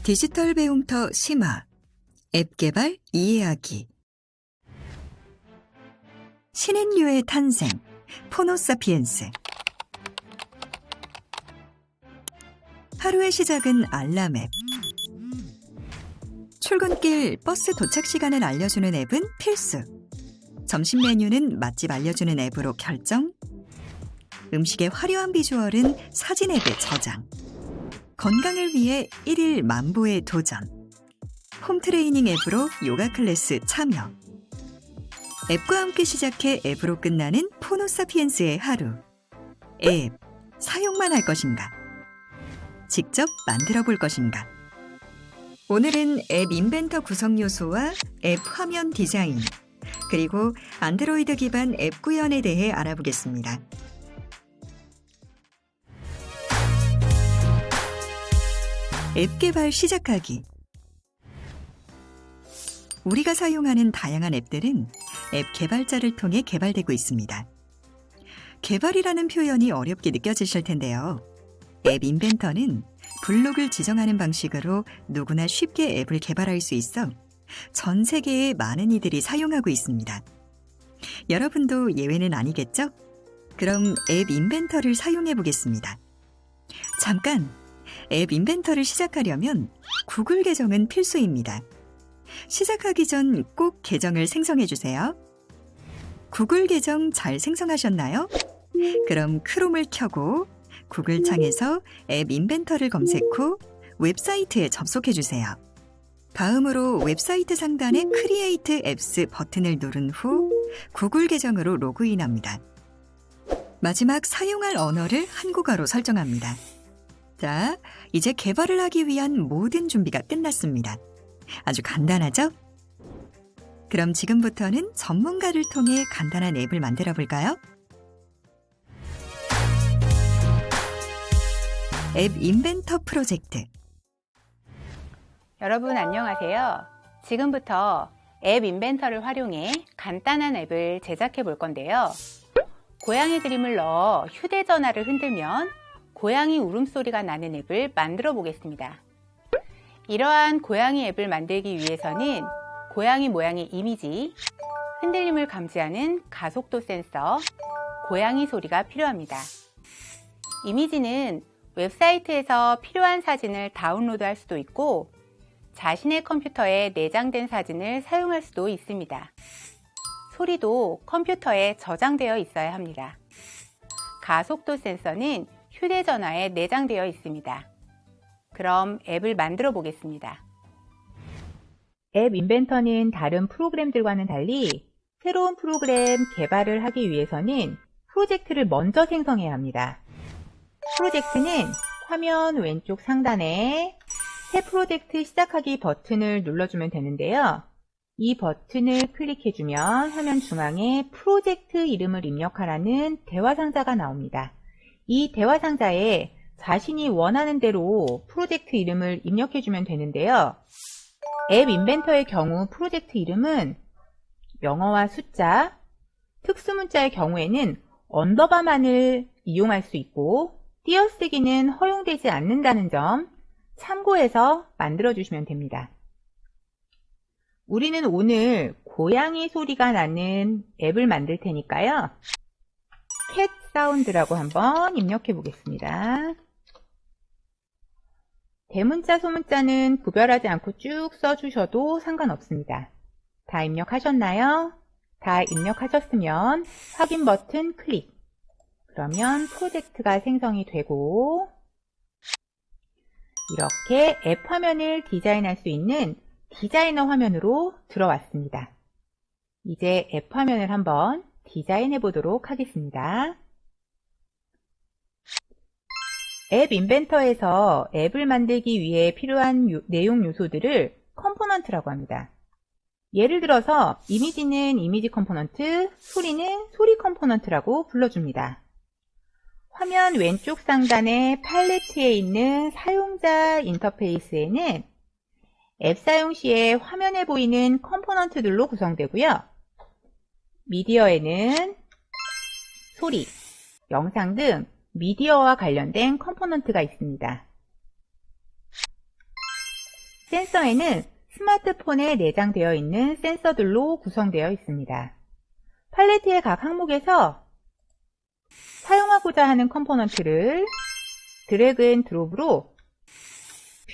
디지털 배움터 심화 앱 개발 이해하기 신인류의 탄생 포노사피엔스 하루의 시작은 알람 앱 출근길 버스 도착 시간을 알려주는 앱은 필수 점심 메뉴는 맛집 알려주는 앱으로 결정 음식의 화려한 비주얼은 사진 앱에 저장 건강을 위해 1일 만보의 도전 홈트레이닝 앱으로 요가 클래스 참여 앱과 함께 시작해 앱으로 끝나는 포노사피엔스의 하루 앱, 사용만 할 것인가? 직접 만들어 볼 것인가? 오늘은 앱 인벤터 구성 요소와 앱 화면 디자인 그리고 안드로이드 기반 앱 구현에 대해 알아보겠습니다. 앱 개발 시작하기 우리가 사용하는 다양한 앱들은 앱 개발자를 통해 개발되고 있습니다. 개발이라는 표현이 어렵게 느껴지실 텐데요. 앱 인벤터는 블록을 지정하는 방식으로 누구나 쉽게 앱을 개발할 수 있어 전 세계의 많은 이들이 사용하고 있습니다. 여러분도 예외는 아니겠죠? 그럼 앱 인벤터를 사용해 보겠습니다. 잠깐! 앱 인벤터를 시작하려면 구글 계정은 필수입니다. 시작하기 전 꼭 계정을 생성해 주세요. 구글 계정 잘 생성하셨나요? 그럼 크롬을 켜고 구글 창에서 앱 인벤터를 검색 후 웹사이트에 접속해 주세요. 다음으로 웹사이트 상단의 크리에이트 앱스 버튼을 누른 후 구글 계정으로 로그인합니다. 마지막 사용할 언어를 한국어로 설정합니다. 자, 이제 개발을 하기 위한 모든 준비가 끝났습니다. 아주 간단하죠? 그럼 지금부터는 전문가를 통해 간단한 앱을 만들어 볼까요? 앱 인벤터 프로젝트 여러분 안녕하세요. 지금부터 앱 인벤터를 활용해 간단한 앱을 제작해 볼 건데요. 고양이 그림을 넣어 휴대전화를 흔들면 고양이 울음소리가 나는 앱을 만들어 보겠습니다. 이러한 고양이 앱을 만들기 위해서는 고양이 모양의 이미지, 흔들림을 감지하는 가속도 센서, 고양이 소리가 필요합니다. 이미지는 웹사이트에서 필요한 사진을 다운로드할 수도 있고 자신의 컴퓨터에 내장된 사진을 사용할 수도 있습니다. 소리도 컴퓨터에 저장되어 있어야 합니다. 가속도 센서는 휴대전화에 내장되어 있습니다. 그럼 앱을 만들어 보겠습니다. 앱 인벤터는 다른 프로그램들과는 달리 새로운 프로그램 개발을 하기 위해서는 프로젝트를 먼저 생성해야 합니다. 프로젝트는 화면 왼쪽 상단에 새 프로젝트 시작하기 버튼을 눌러주면 되는데요. 이 버튼을 클릭해주면 화면 중앙에 프로젝트 이름을 입력하라는 대화 상자가 나옵니다. 이 대화 상자에 자신이 원하는 대로 프로젝트 이름을 입력해주면 되는데요. 앱 인벤터의 경우 프로젝트 이름은 영어와 숫자, 특수문자의 경우에는 언더바만을 이용할 수 있고 띄어쓰기는 허용되지 않는다는 점 참고해서 만들어주시면 됩니다. 우리는 오늘 고양이 소리가 나는 앱을 만들 테니까요. 캣 사운드라고 한번 입력해 보겠습니다. 대문자, 소문자는 구별하지 않고 쭉 써주셔도 상관없습니다. 다 입력하셨나요? 다 입력하셨으면 확인 버튼 클릭. 그러면 프로젝트가 생성이 되고 이렇게 앱 화면을 디자인할 수 있는 디자이너 화면으로 들어왔습니다. 이제 앱 화면을 한번 디자인해 보도록 하겠습니다. 앱 인벤터에서 앱을 만들기 위해 필요한 내용 요소들을 컴포넌트라고 합니다. 예를 들어서 이미지는 이미지 컴포넌트, 소리는 소리 컴포넌트라고 불러줍니다. 화면 왼쪽 상단의 팔레트에 있는 사용자 인터페이스에는 앱 사용 시에 화면에 보이는 컴포넌트들로 구성되고요. 미디어에는 소리, 영상 등 미디어와 관련된 컴포넌트가 있습니다. 센서에는 스마트폰에 내장되어 있는 센서들로 구성되어 있습니다. 팔레트의 각 항목에서 사용하고자 하는 컴포넌트를 드래그 앤 드롭으로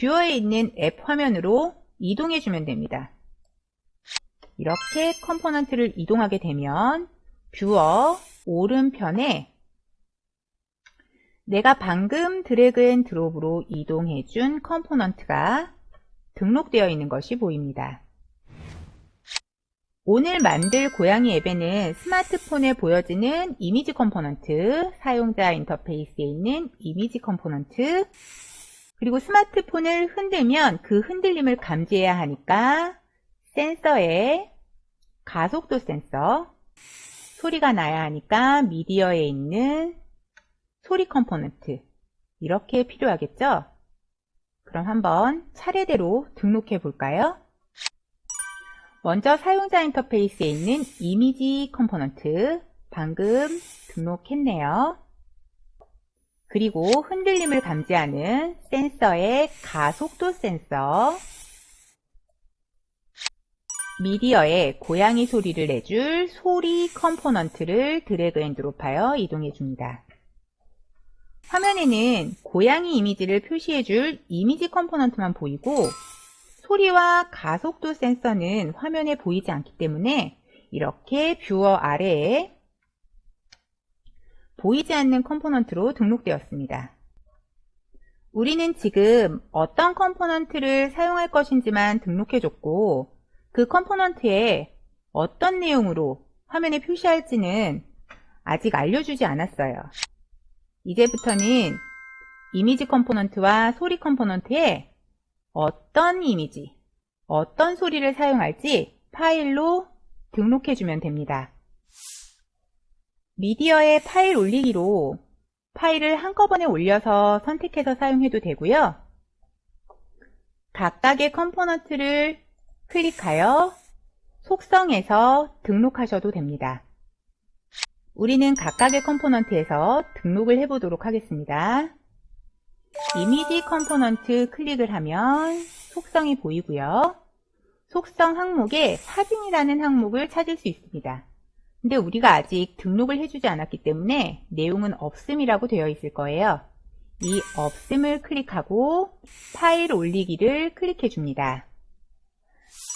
뷰어에 있는 앱 화면으로 이동해 주면 됩니다. 이렇게 컴포넌트를 이동하게 되면 뷰어 오른편에 내가 방금 드래그 앤 드롭으로 이동해 준 컴포넌트가 등록되어 있는 것이 보입니다. 오늘 만들 고양이 앱에는 스마트폰에 보여지는 이미지 컴포넌트, 사용자 인터페이스에 있는 이미지 컴포넌트, 그리고 스마트폰을 흔들면 그 흔들림을 감지해야 하니까 센서에 가속도 센서, 소리가 나야 하니까 미디어에 있는 소리 컴포넌트, 이렇게 필요하겠죠? 그럼 한번 차례대로 등록해 볼까요? 먼저 사용자 인터페이스에 있는 이미지 컴포넌트, 방금 등록했네요. 그리고 흔들림을 감지하는 센서의 가속도 센서, 미디어에 고양이 소리를 내줄 소리 컴포넌트를 드래그 앤 드롭하여 이동해 줍니다. 화면에는 고양이 이미지를 표시해줄 이미지 컴포넌트만 보이고 소리와 가속도 센서는 화면에 보이지 않기 때문에 이렇게 뷰어 아래에 보이지 않는 컴포넌트로 등록되었습니다. 우리는 지금 어떤 컴포넌트를 사용할 것인지만 등록해줬고 그 컴포넌트에 어떤 내용으로 화면에 표시할지는 아직 알려주지 않았어요. 이제부터는 이미지 컴포넌트와 소리 컴포넌트에 어떤 이미지, 어떤 소리를 사용할지 파일로 등록해주면 됩니다. 미디어에 파일 올리기로 파일을 한꺼번에 올려서 선택해서 사용해도 되고요. 각각의 컴포넌트를 클릭하여 속성에서 등록하셔도 됩니다. 우리는 각각의 컴포넌트에서 등록을 해보도록 하겠습니다. 이미지 컴포넌트 클릭을 하면 속성이 보이고요. 속성 항목에 사진이라는 항목을 찾을 수 있습니다. 근데 우리가 아직 등록을 해주지 않았기 때문에 내용은 없음이라고 되어 있을 거예요. 이 없음을 클릭하고 파일 올리기를 클릭해 줍니다.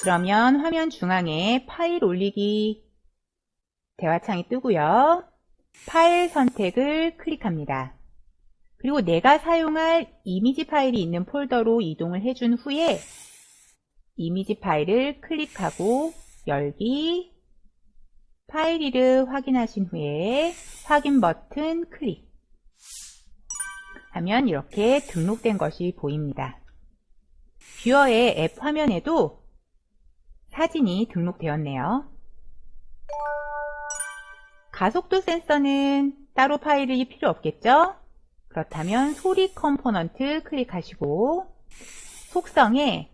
그러면 화면 중앙에 파일 올리기 대화창이 뜨고요. 파일 선택을 클릭합니다. 그리고 내가 사용할 이미지 파일이 있는 폴더로 이동을 해준 후에 이미지 파일을 클릭하고 열기, 파일 이름 확인하신 후에 확인 버튼 클릭 하면 이렇게 등록된 것이 보입니다. 뷰어의 앱 화면에도 사진이 등록되었네요. 가속도 센서는 따로 파일이 필요 없겠죠? 그렇다면 소리 컴포넌트 클릭하시고 속성에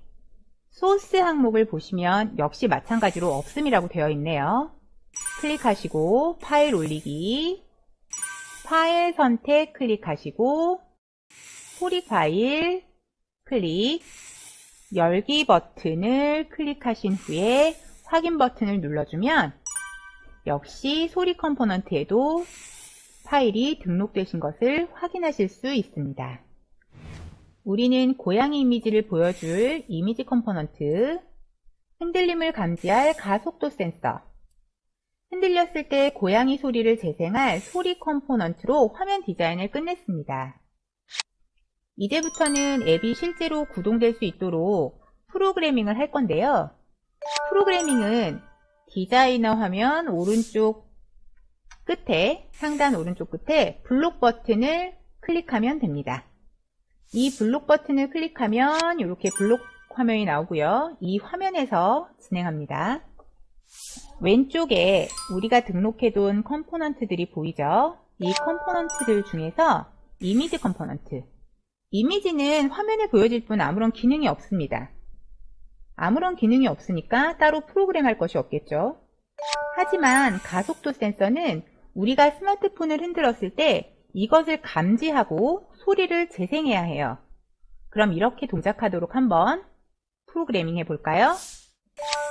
소스 항목을 보시면 역시 마찬가지로 없음이라고 되어 있네요. 클릭하시고 파일 올리기, 파일 선택 클릭하시고 소리 파일 클릭, 열기 버튼을 클릭하신 후에 확인 버튼을 눌러주면 역시 소리 컴포넌트에도 파일이 등록되신 것을 확인하실 수 있습니다. 우리는 고양이 이미지를 보여줄 이미지 컴포넌트, 흔들림을 감지할 가속도 센서, 흔들렸을 때 고양이 소리를 재생할 소리 컴포넌트로 화면 디자인을 끝냈습니다. 이제부터는 앱이 실제로 구동될 수 있도록 프로그래밍을 할 건데요. 프로그래밍은 디자이너 화면 오른쪽 끝에, 상단 오른쪽 끝에 블록 버튼을 클릭하면 됩니다. 이 블록 버튼을 클릭하면 이렇게 블록 화면이 나오고요. 이 화면에서 진행합니다. 왼쪽에 우리가 등록해둔 컴포넌트들이 보이죠? 이 컴포넌트들 중에서 이미지 컴포넌트. 이미지는 화면에 보여질 뿐 아무런 기능이 없습니다. 아무런 기능이 없으니까 따로 프로그램할 것이 없겠죠. 하지만 가속도 센서는 우리가 스마트폰을 흔들었을 때 이것을 감지하고 소리를 재생해야 해요. 그럼 이렇게 동작하도록 한번 프로그래밍 해볼까요?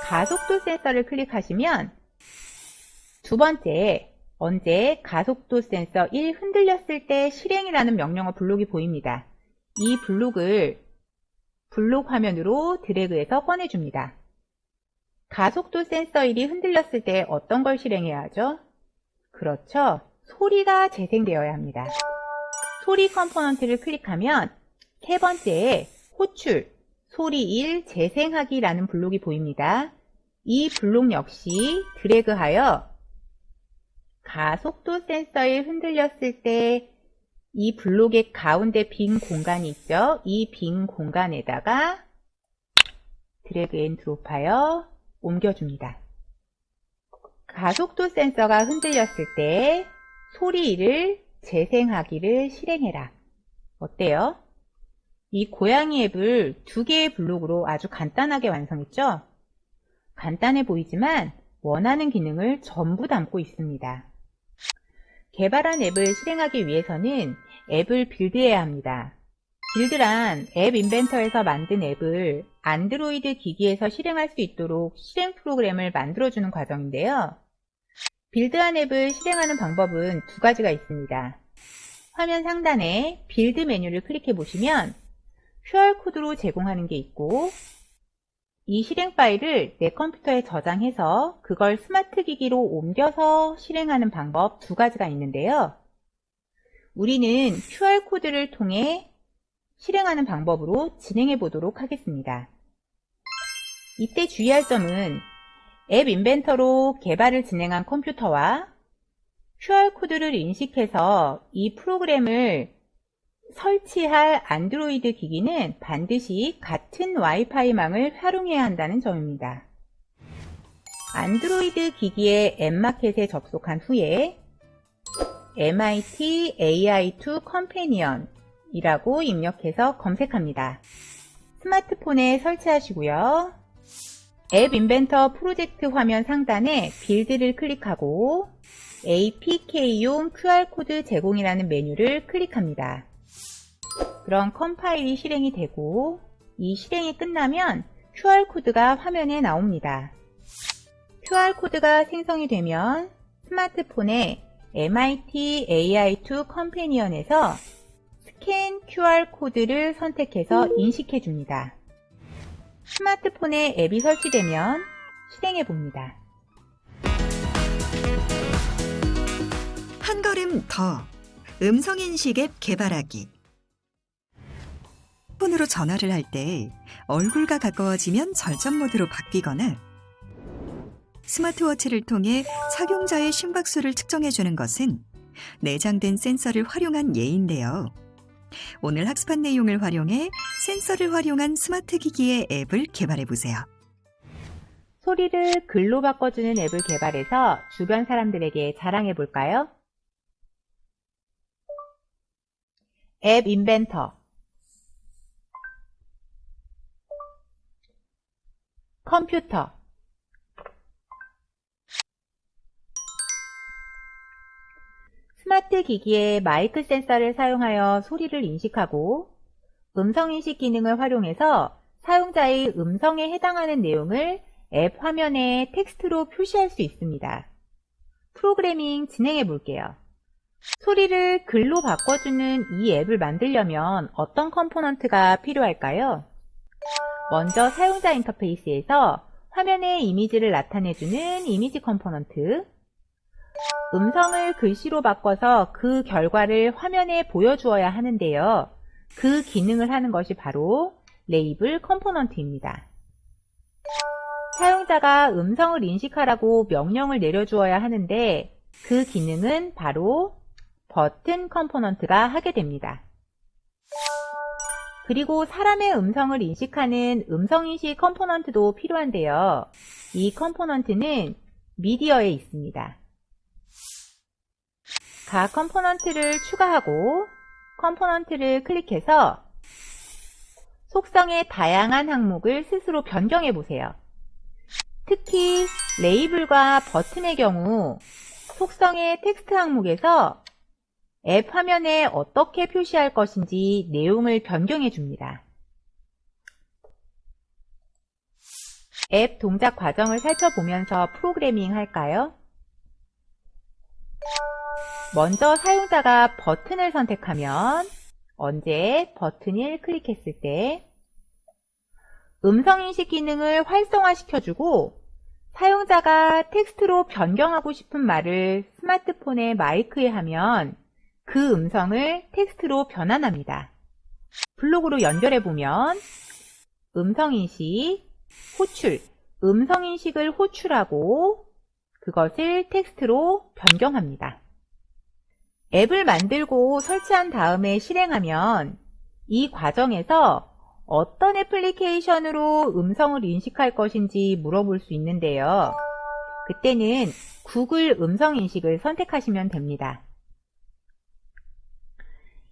가속도 센서를 클릭하시면 두 번째, 언제 가속도 센서 1 흔들렸을 때 실행이라는 명령어 블록이 보입니다. 이 블록을 블록 화면으로 드래그해서 꺼내줍니다. 가속도 센서 1이 흔들렸을 때 어떤 걸 실행해야 하죠? 그렇죠. 소리가 재생되어야 합니다. 소리 컴포넌트를 클릭하면 세 번째에 호출, 소리 1 재생하기라는 블록이 보입니다. 이 블록 역시 드래그하여 가속도 센서에 흔들렸을 때 이 블록의 가운데 빈 공간이 있죠. 이 빈 공간에다가 드래그 앤 드롭하여 옮겨줍니다. 가속도 센서가 흔들렸을 때 소리 1을 재생하기를 실행해라. 어때요? 이 고양이 앱을 두 개의 블록으로 아주 간단하게 완성했죠? 간단해 보이지만 원하는 기능을 전부 담고 있습니다. 개발한 앱을 실행하기 위해서는 앱을 빌드해야 합니다. 빌드란 앱 인벤터에서 만든 앱을 안드로이드 기기에서 실행할 수 있도록 실행 프로그램을 만들어주는 과정인데요. 빌드한 앱을 실행하는 방법은 두 가지가 있습니다. 화면 상단에 빌드 메뉴를 클릭해 보시면 QR코드로 제공하는 게 있고 이 실행 파일을 내 컴퓨터에 저장해서 그걸 스마트 기기로 옮겨서 실행하는 방법 두 가지가 있는데요. 우리는 QR코드를 통해 실행하는 방법으로 진행해 보도록 하겠습니다. 이때 주의할 점은 앱 인벤터로 개발을 진행한 컴퓨터와 QR코드를 인식해서 이 프로그램을 설치할 안드로이드 기기는 반드시 같은 와이파이망을 활용해야 한다는 점입니다. 안드로이드 기기의 앱마켓에 접속한 후에 MIT AI2 Companion 이라고 입력해서 검색합니다. 스마트폰에 설치하시고요. 앱 인벤터 프로젝트 화면 상단에 빌드를 클릭하고 APK용 QR코드 제공이라는 메뉴를 클릭합니다. 그럼 컴파일이 실행이 되고 이 실행이 끝나면 QR코드가 화면에 나옵니다. QR코드가 생성이 되면 스마트폰에 MIT AI2 컴패니언에서 스캔 QR코드를 선택해서 인식해 줍니다. 스마트폰에 앱이 설치되면 실행해 봅니다. 한 걸음 더 음성인식 앱 개발하기. 폰으로 전화를 할 때 얼굴과 가까워지면 절전 모드로 바뀌거나 스마트워치를 통해 착용자의 심박수를 측정해주는 것은 내장된 센서를 활용한 예인데요. 오늘 학습한 내용을 활용해 센서를 활용한 스마트 기기의 앱을 개발해보세요. 소리를 글로 바꿔주는 앱을 개발해서 주변 사람들에게 자랑해볼까요? 앱 인벤터 컴퓨터 스마트 기기의 마이크 센서를 사용하여 소리를 인식하고 음성인식 기능을 활용해서 사용자의 음성에 해당하는 내용을 앱 화면에 텍스트로 표시할 수 있습니다. 프로그래밍 진행해 볼게요. 소리를 글로 바꿔주는 이 앱을 만들려면 어떤 컴포넌트가 필요할까요? 먼저 사용자 인터페이스에서 화면에 이미지를 나타내주는 이미지 컴포넌트, 음성을 글씨로 바꿔서 그 결과를 화면에 보여주어야 하는데요. 그 기능을 하는 것이 바로 레이블 컴포넌트입니다. 사용자가 음성을 인식하라고 명령을 내려주어야 하는데 그 기능은 바로 버튼 컴포넌트가 하게 됩니다. 그리고 사람의 음성을 인식하는 음성인식 컴포넌트도 필요한데요. 이 컴포넌트는 미디어에 있습니다. 각 컴포넌트를 추가하고 컴포넌트를 클릭해서 속성의 다양한 항목을 스스로 변경해 보세요. 특히 레이블과 버튼의 경우 속성의 텍스트 항목에서 앱 화면에 어떻게 표시할 것인지 내용을 변경해 줍니다. 앱 동작 과정을 살펴보면서 프로그래밍 할까요? 먼저 사용자가 버튼을 선택하면 언제 버튼을 클릭했을 때 음성인식 기능을 활성화시켜주고 사용자가 텍스트로 변경하고 싶은 말을 스마트폰의 마이크에 하면 그 음성을 텍스트로 변환합니다. 블록으로 연결해보면 음성인식, 호출, 음성인식을 호출하고 그것을 텍스트로 변경합니다. 앱을 만들고 설치한 다음에 실행하면 이 과정에서 어떤 애플리케이션으로 음성을 인식할 것인지 물어볼 수 있는데요. 그때는 구글 음성인식을 선택하시면 됩니다.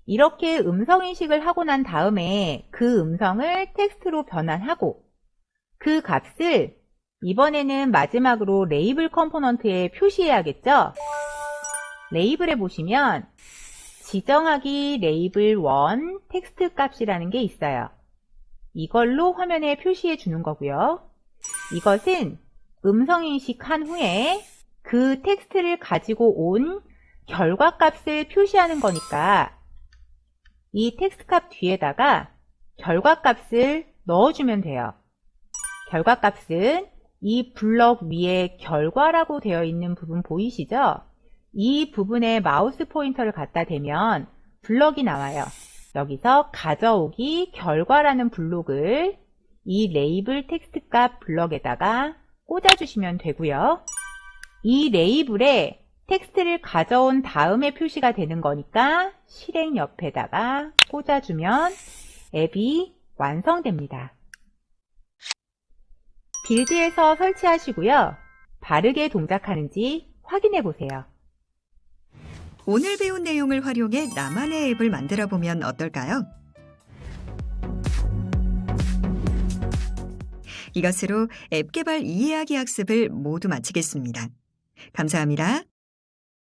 이렇게 음성인식을 하고 난 다음에 그 음성을 텍스트로 변환하고 그 값을 이번에는 마지막으로 레이블 컴포넌트에 표시해야겠죠? 레이블에 보시면 지정하기 레이블 1 텍스트 값이라는 게 있어요. 이걸로 화면에 표시해 주는 거고요. 이것은 음성인식한 후에 그 텍스트를 가지고 온 결과값을 표시하는 거니까 이 텍스트 값 뒤에다가 결과값을 넣어주면 돼요. 결과값은 이 블럭 위에 결과라고 되어 있는 부분 보이시죠? 이 부분에 마우스 포인터를 갖다 대면 블럭이 나와요. 여기서 가져오기 결과라는 블록을 이 레이블 텍스트 값 블럭에다가 꽂아주시면 되고요. 이 레이블에 텍스트를 가져온 다음에 표시가 되는 거니까 실행 옆에다가 꽂아주면 앱이 완성됩니다. 빌드에서 설치하시고요. 바르게 동작하는지 확인해 보세요. 오늘 배운 내용을 활용해 나만의 앱을 만들어 보면 어떨까요? 이것으로 앱 개발 이해하기 학습을 모두 마치겠습니다. 감사합니다.